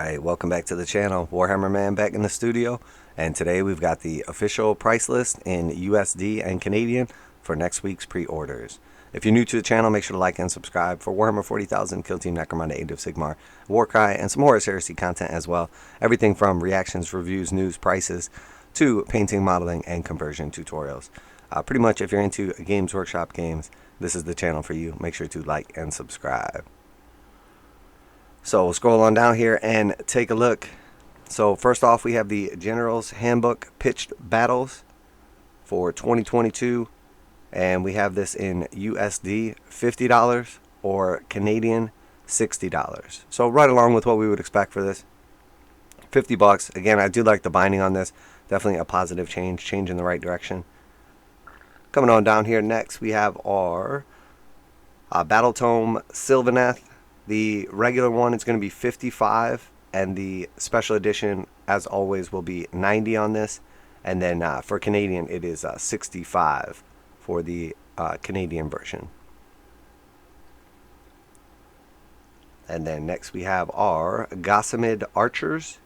Alright, welcome back to the channel. Warhammer Man back in the studio, and today we've got the official price list in USD and Canadian for next week's pre-orders. If you're new to the channel, make sure to like and subscribe for Warhammer 40,000, Kill Team Necromunda, Age of Sigmar, Warcry, and some Horus Heresy content as well. Everything from reactions, reviews, news, prices, to painting, modeling, and conversion tutorials. Pretty much if you're into Games Workshop games, this is the channel for you. Make sure to like and subscribe. So we'll scroll on down here and take a look. So first off, we have the General's Handbook Pitched Battles for 2022, and we have this in USD $50 or Canadian $60. So right along with what we would expect for this, 50 bucks. Again, I do like the binding on this. Definitely a positive change in the right direction. Coming on down here next, we have our Battletome Sylvaneth. The regular one is going to be 55, and the special edition, as always, will be 90 on this. And then for Canadian, it is 65 for the Canadian version. And then next we have our Gossamid Archers.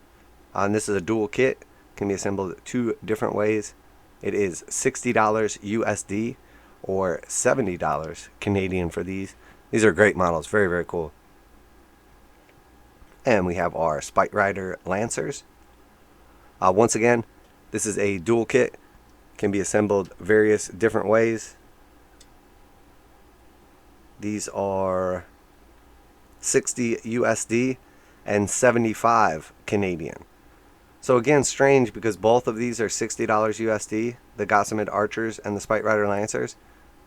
And this is a dual kit. Can be assembled two different ways. It is $60 USD or $70 Canadian for these. These are great models. Very, very cool. And we have our Spiterider Lancers. Once again, this is a dual kit. Can be assembled various different ways. These are 60 USD and 75 Canadian. So again, strange because both of these are $60 USD, the Gossamid Archers and the Spiterider Lancers,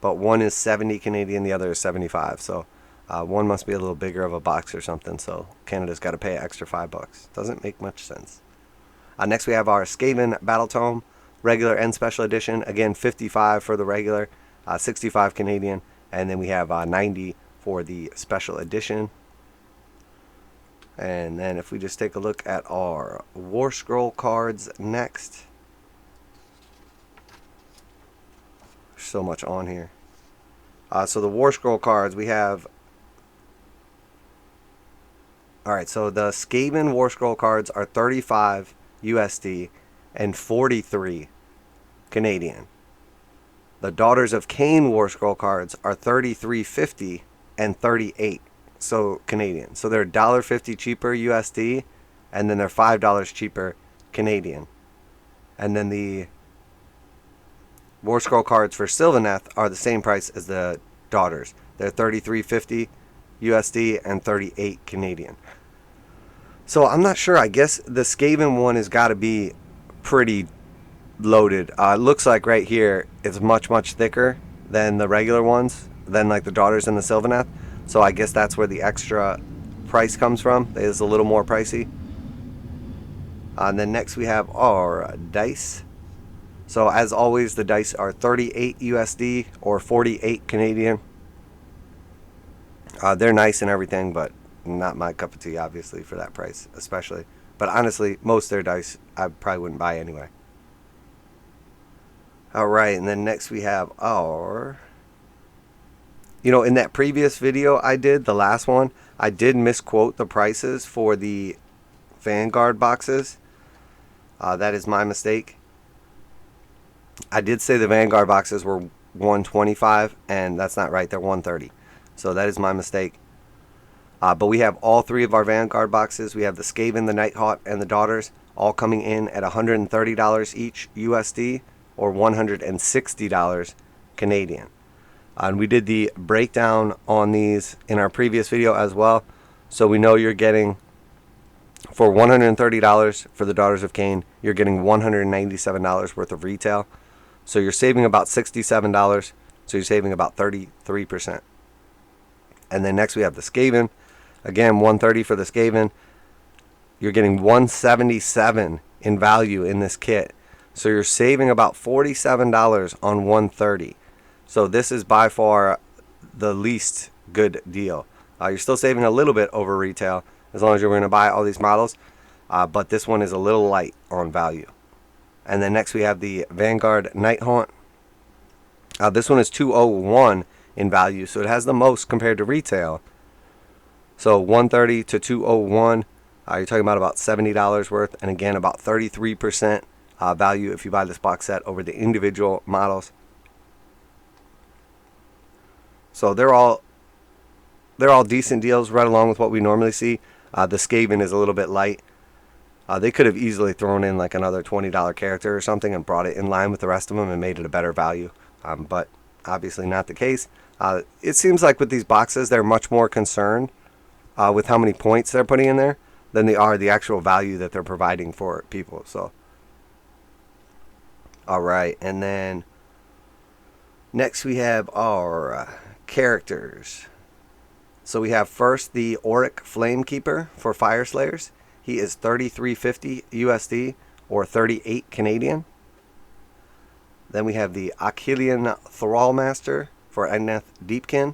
but one is 70 Canadian, the other is 75. So one must be a little bigger of a box or something, so Canada's got to pay an extra $5. Doesn't make much sense. Next we have our Skaven Battletome, regular and special edition. Again, 55 for the regular, 65 Canadian, and then we have 90 for the special edition. And then if we just take a look at our Warscroll cards next. There's so much on here. So the Warscroll cards, we have... Alright, so the Skaven Warscroll cards are 35 USD and 43 Canadian. The Daughters of Khaine Warscroll cards are 33.50 and 38 so Canadian. So they're $1.50 cheaper USD, and then they're $5 cheaper Canadian. And then the Warscroll cards for Sylvaneth are the same price as the Daughters. They're $33.50 USD and 38 Canadian. So I'm not sure. I guess the Skaven one has got to be pretty loaded. It looks like right here it's much thicker than the regular ones, than like the Daughters and the Sylvaneth. So I guess that's where the extra price comes from. It is a little more pricey. And then next we have our dice. So as always, the dice are 38 USD or 48 Canadian. They're nice and everything, but not my cup of tea, obviously, for that price, especially. But honestly, most of their dice I probably wouldn't buy anyway. Alright, and then next we have our... You know, in that previous video I did, the last one, I did misquote the prices for the Vanguard boxes. That is my mistake. I did say the Vanguard boxes were $125, and that's not right. They're $130. So that is my mistake. But we have all three of our Vanguard boxes. We have the Skaven, the Nighthaunt, and the Daughters, all coming in at $130 each USD or $160 Canadian. And we did the breakdown on these in our previous video as well. So we know you're getting, for $130 for the Daughters of Khaine, you're getting $197 worth of retail. So you're saving about $67. So you're saving about 33%. And then next we have the Skaven. Again, $130 for the Skaven. You're getting $177 in value in this kit. So you're saving about $47 on $130. So this is by far the least good deal. You're still saving a little bit over retail as long as you're going to buy all these models. But this one is a little light on value. And then next we have the Vanguard Nighthaunt. This one is $201 in value, so it has the most compared to retail. So $130 to $201. You're talking about $70 worth, and again about 33% value if you buy this box set over the individual models. So they're all decent deals, right along with what we normally see. The Skaven is a little bit light. They could have easily thrown in like another $20 character or something and brought it in line with the rest of them and made it a better value, but obviously not the case. It seems like with these boxes, they're much more concerned with how many points they're putting in there than they are the actual value that they're providing for people. So, all right, and then next we have our characters. So we have first the Auric Flamekeeper for Fire Slayers. He is $33.50 USD or 38 Canadian. Then we have the Akhellian Thrallmaster for Enneth Deepkin.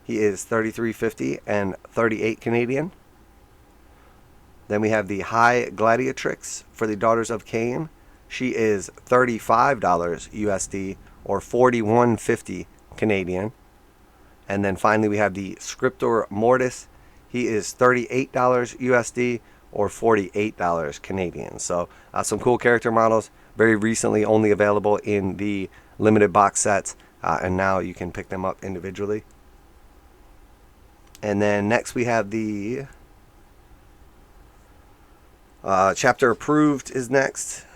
He is $33.50 and 38 Canadian. Then we have the High Gladiatrix for the Daughters of Khaine. She is $35 USD or 41.50 Canadian. And then finally we have the Scriptor Mortis. He is $38 USD or $48 Canadian. So some cool character models, very recently only available in the limited box sets, and now you can pick them up individually. And then next we have the chapter approved is next.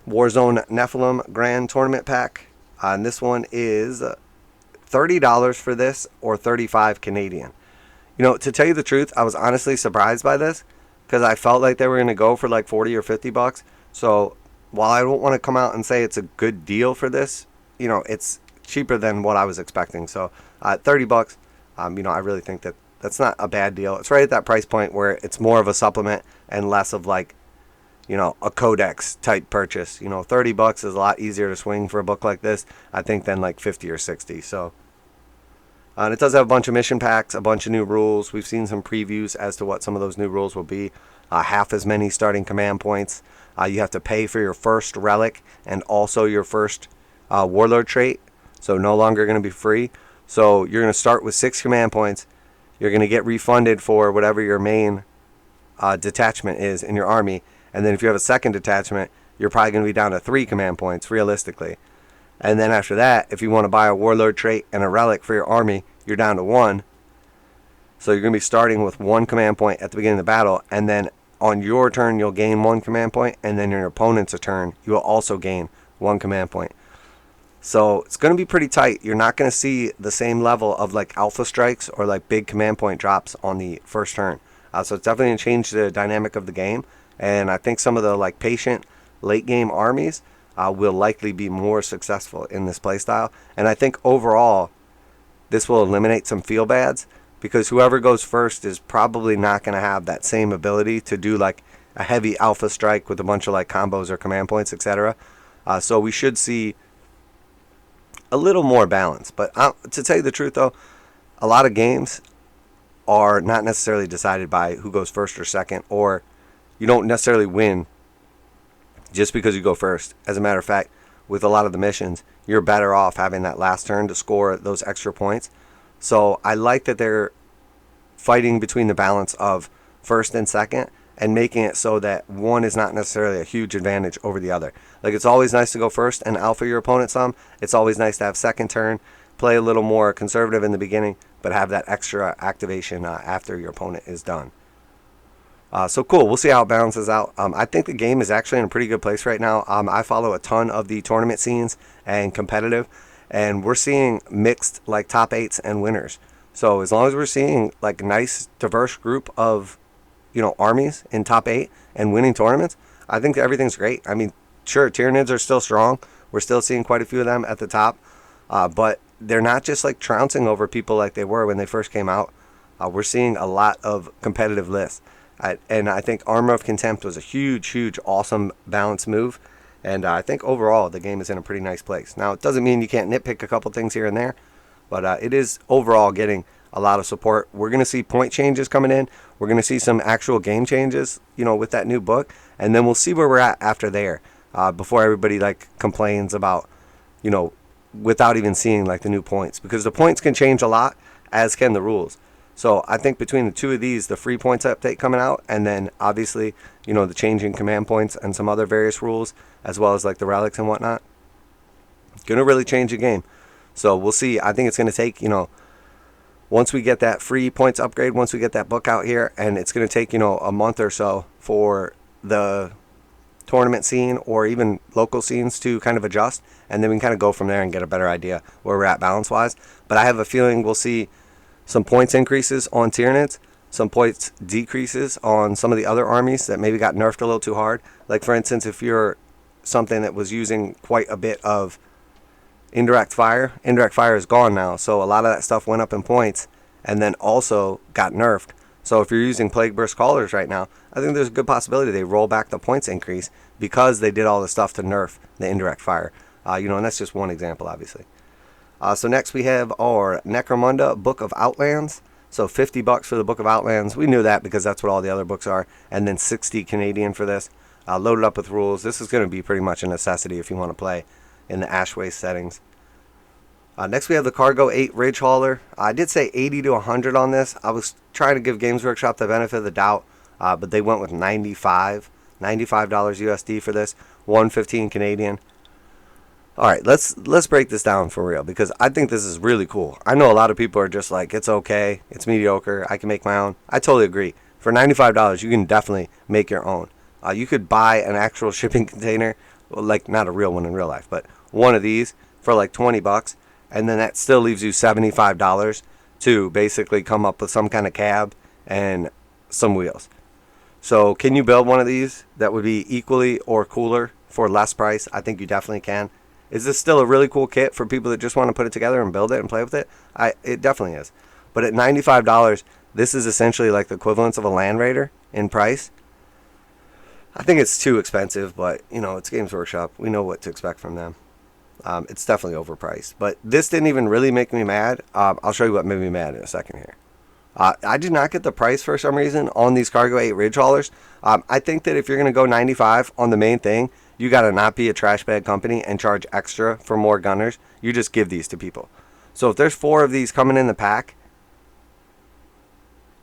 Warzone Nephilim Grand Tournament Pack. And this one is $30 for this or 35 Canadian. You know, to tell you the truth, I was honestly surprised by this because I felt like they were going to go for like 40 or 50 bucks. So while I don't want to come out and say it's a good deal for this, you know, it's cheaper than what I was expecting. So 30 bucks, you know, I really think that that's not a bad deal. It's right at that price point where it's more of a supplement and less of like, you know, a codex type purchase. You know, 30 bucks is a lot easier to swing for a book like this, I think, than like 50 or 60. So, and it does have a bunch of mission packs, a bunch of new rules. We've seen some previews as to what some of those new rules will be. Half as many starting command points. You have to pay for your first relic and also your first warlord trait. So no longer going to be free. So you're going to start with 6 command points. You're going to get refunded for whatever your main detachment is in your army. And then if you have a second detachment, you're probably going to be down to 3 command points, realistically. And then after that, if you want to buy a warlord trait and a relic for your army, you're down to 1. So you're going to be starting with 1 command point at the beginning of the battle. And then on your turn, you'll gain 1 command point. And then your opponent's turn, you will also gain 1 command point. So it's going to be pretty tight. You're not going to see the same level of like alpha strikes or like big command point drops on the first turn. So it's definitely going to change the dynamic of the game. And I think some of the like patient late game armies will likely be more successful in this playstyle. And I think overall, this will eliminate some feel bads because whoever goes first is probably not going to have that same ability to do like a heavy alpha strike with a bunch of like combos or command points, etc. So we should see a little more balance. But to tell you the truth though, a lot of games are not necessarily decided by who goes first or second, or you don't necessarily win just because you go first. As a matter of fact, with a lot of the missions, you're better off having that last turn to score those extra points. So I like that they're fighting between the balance of first and second and making it so that one is not necessarily a huge advantage over the other. Like, it's always nice to go first and alpha your opponent some. It's always nice to have second turn, play a little more conservative in the beginning, but have that extra activation after your opponent is done. So cool. We'll see how it balances out. I think the game is actually in a pretty good place right now. I follow a ton of the tournament scenes and competitive, and we're seeing mixed like top 8s and winners. So as long as we're seeing like a nice diverse group of, you know, armies in top 8 and winning tournaments, I think everything's great. I mean, sure, Tyranids are still strong. We're still seeing quite a few of them at the top, but they're not just like trouncing over people like they were when they first came out. We're seeing a lot of competitive lists. And I think Armor of Contempt was a huge, awesome balance move. And I think overall the game is in a pretty nice place. Now, it doesn't mean you can't nitpick a couple things here and there, but it is overall getting a lot of support. We're going to see point changes coming in. We're going to see some actual game changes, you know, with that new book. And then we'll see where we're at after there, before everybody like complains about, you know, without even seeing like the new points. Because the points can change a lot, as can the rules. So I think between the two of these, the free points update coming out, and then obviously, you know, the changing command points and some other various rules, as well as like the relics and whatnot, going to really change the game. So we'll see. I think it's going to take, you know, once we get that free points upgrade, once we get that book out here, and it's going to take, you know, a month or so for the tournament scene or even local scenes to kind of adjust, and then we can kind of go from there and get a better idea where we're at balance wise. But I have a feeling we'll see some points increases on Tyranids, some points decreases on some of the other armies that maybe got nerfed a little too hard. Like for instance, if you're something that was using quite a bit of indirect fire is gone now, so a lot of that stuff went up in points and then also got nerfed. So if you're using Plague Burst Callers right now, I think there's a good possibility they roll back the points increase because they did all the stuff to nerf the indirect fire. You know, and that's just one example, obviously. So next we have our Necromunda Book of Outlands. So $50 for the Book of Outlands. We knew that because that's what all the other books are. And then 60 Canadian for this. Loaded up with rules. This is going to be pretty much a necessity if you want to play in the Ash Waste settings. Next we have the Cargo 8 Ridgehauler. I did say 80 to 100 on this. I was trying to give Games Workshop the benefit of the doubt, but they went with $95 USD for this, 115 Canadian. All right, let's break this down for real, because I think this is really cool. I know a lot of people are just like, it's okay, it's mediocre, I can make my own. I totally agree. For $95, you can definitely make your own. You could buy an actual shipping container, well, like not a real one in real life, but one of these for like $20, and then that still leaves you $75 to basically come up with some kind of cab and some wheels. So can you build one of these that would be equally or cooler for less price? I think you definitely can. Is this still a really cool kit for people that just want to put it together and build it and play with it? It definitely is. But at $95, this is essentially like the equivalence of a Land Raider in price. I think it's too expensive, but, you know, it's Games Workshop. We know what to expect from them. It's definitely overpriced. But this didn't even really make me mad. I'll show you what made me mad in a second here. I did not get the price for some reason on these Cargo 8 Ridgehaulers. I think that if you're going to go $95 on the main thing, you got to not be a trash bag company and charge extra for more gunners. You just give these to people. So if there's 4 of these coming in the pack,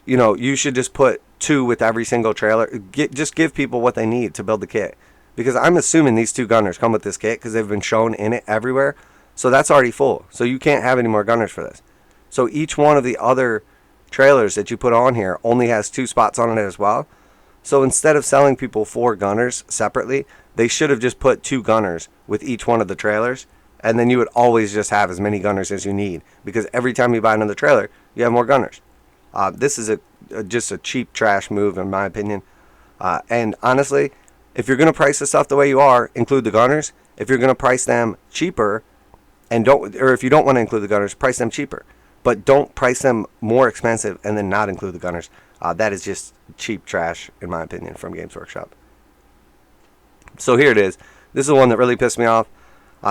you know, you should just put 2 with every single trailer. Just give people what they need to build the kit. Because I'm assuming these 2 gunners come with this kit because they've been shown in it everywhere. So that's already full. So you can't have any more gunners for this. So each one of the other trailers that you put on here only has 2 spots on it as well. So instead of selling people 4 gunners separately, they should have just put 2 gunners with each one of the trailers, and then you would always just have as many gunners as you need, because every time you buy another trailer, you have more gunners. This is just a cheap trash move in my opinion. And honestly, if you're going to price the stuff the way you are, include the gunners. If you're going to price them cheaper, or if you don't want to include the gunners, price them cheaper. But don't price them more expensive and then not include the gunners. That is just cheap trash, in my opinion, from Games Workshop. So here it is. This is the one that really pissed me off.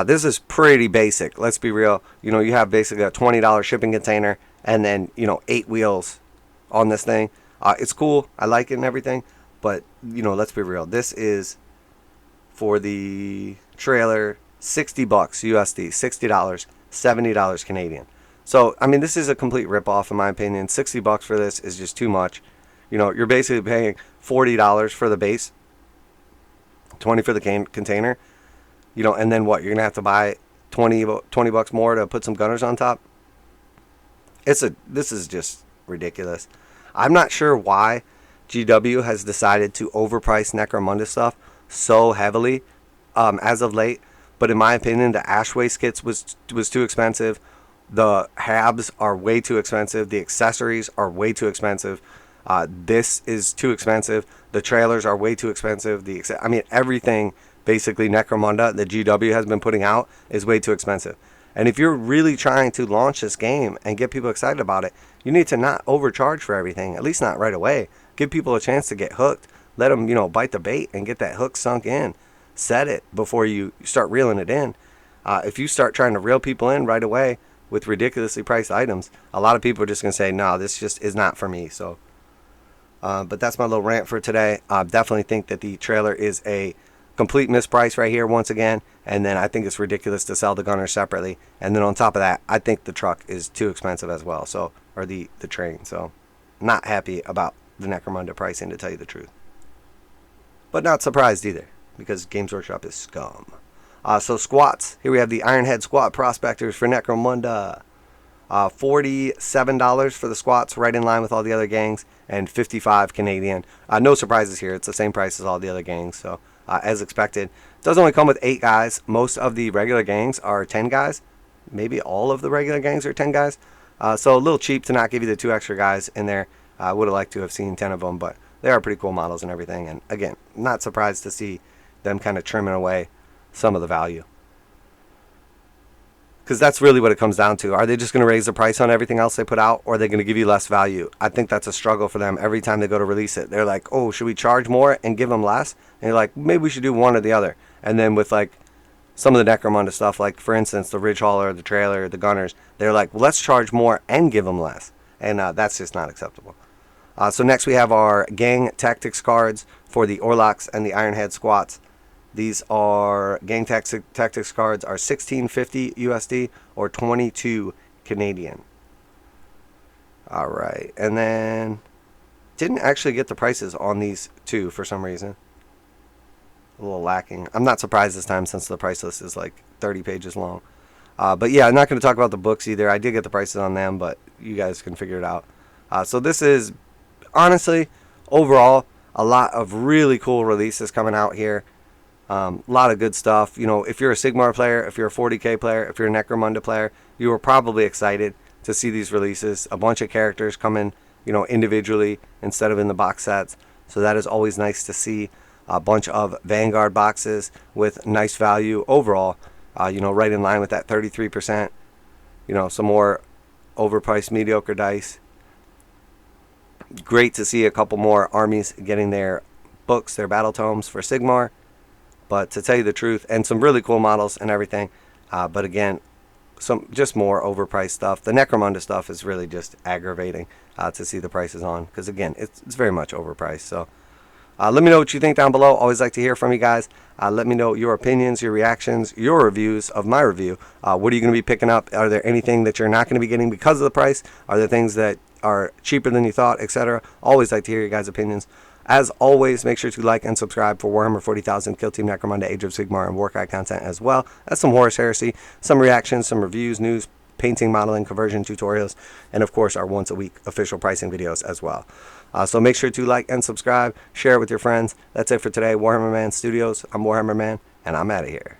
This is pretty basic. Let's be real. You know, you have basically a $20 shipping container and then, you know, 8 wheels on this thing. It's cool. I like it and everything. But, you know, let's be real. This is, for the trailer, $60 USD, $60, $70 Canadian. So, I mean, this is a complete ripoff in my opinion. $60 for this is just too much. You know, you're basically paying $40 for the base, $20 for the container. You know, and then what? You're going to have to buy $20 more to put some gunners on top? This is just ridiculous. I'm not sure why GW has decided to overprice Necromunda stuff so heavily as of late. But in my opinion, the Ash Waste kits was too expensive. The habs are way too expensive. The accessories are way too expensive. This is too expensive. The trailers are way too expensive. I mean, everything basically Necromunda that GW has been putting out is way too expensive. And if you're really trying to launch this game and get people excited about it, you need to not overcharge for everything, at least not right away. Give people a chance to get hooked. Let them, you know, bite the bait and get that hook sunk in. Set it before you start reeling it in. If you start trying to reel people in right away with ridiculously priced items, a lot of people are just going to say, no, this just is not for me. So, but that's my little rant for today. I definitely think that the trailer is a complete misprice right here once again. And then I think it's ridiculous to sell the gunners separately. And then on top of that, I think the truck is too expensive as well. So, or the train. So, not happy about the Necromunda pricing, to tell you the truth. But not surprised either, because Games Workshop is scum. So squats. Here we have the Ironhead Squat Prospectors for Necromunda. $47 for the squats, right in line with all the other gangs, and $55 Canadian. No surprises here. It's the same price as all the other gangs, so as expected. It does only come with 8 guys. Most of the regular gangs are 10 guys. Maybe all of the regular gangs are 10 guys. So a little cheap to not give you the 2 extra guys in there. I would have liked to have seen 10 of them, but they are pretty cool models and everything. And again, not surprised to see them kind of trimming away some of the value. Because that's really what it comes down to. Are they just going to raise the price on everything else they put out, or are they going to give you less value? I think that's a struggle for them every time they go to release it. They're like, oh, should we charge more and give them less? And you're like, maybe we should do one or the other. And then with like some of the Necromunda stuff, like for instance, the Ridgehauler, the Trailer, the Gunners, they're like, well, let's charge more and give them less. And that's just not acceptable. So next we have our Gang Tactics cards for the Orlocks and the Ironhead Squats. These are Gang Tactics cards are $16.50 USD or $22 Canadian. All right, and then didn't actually get the prices on these two for some reason. A little lacking. I'm not surprised this time since the price list is like 30 pages long. But yeah, I'm not going to talk about the books either. I did get the prices on them, but you guys can figure it out. So this is honestly, overall, a lot of really cool releases coming out here. A lot of good stuff. You know, if you're a Sigmar player, if you're a 40k player, if you're a Necromunda player, you were probably excited to see these releases. A bunch of characters come in, you know, individually instead of in the box sets. So that is always nice to see. A bunch of Vanguard boxes with nice value overall. You know, right in line with that 33%. You know, some more overpriced mediocre dice. Great to see a couple more armies getting their books, their battle tomes for Sigmar. But to tell you the truth, and some really cool models and everything. But again, some just more overpriced stuff. The Necromunda stuff is really just aggravating to see the prices on. Because again, it's very much overpriced. So let me know what you think down below. Always like to hear from you guys. Let me know your opinions, your reactions, your reviews of my review. What are you going to be picking up? Are there anything that you're not going to be getting because of the price? Are there things that are cheaper than you thought, etc.? Always like to hear your guys' opinions. As always, make sure to like and subscribe for Warhammer 40,000, Kill Team Necromunda, Age of Sigmar, and warcry content as well as some Horus Heresy, some reactions, some reviews, news, painting, modeling, conversion tutorials, and of course our once a week official pricing videos as well. So make sure to like and subscribe, share it with your friends. That's it for today. Warhammer Man Studios. I'm Warhammer Man, and I'm out of here.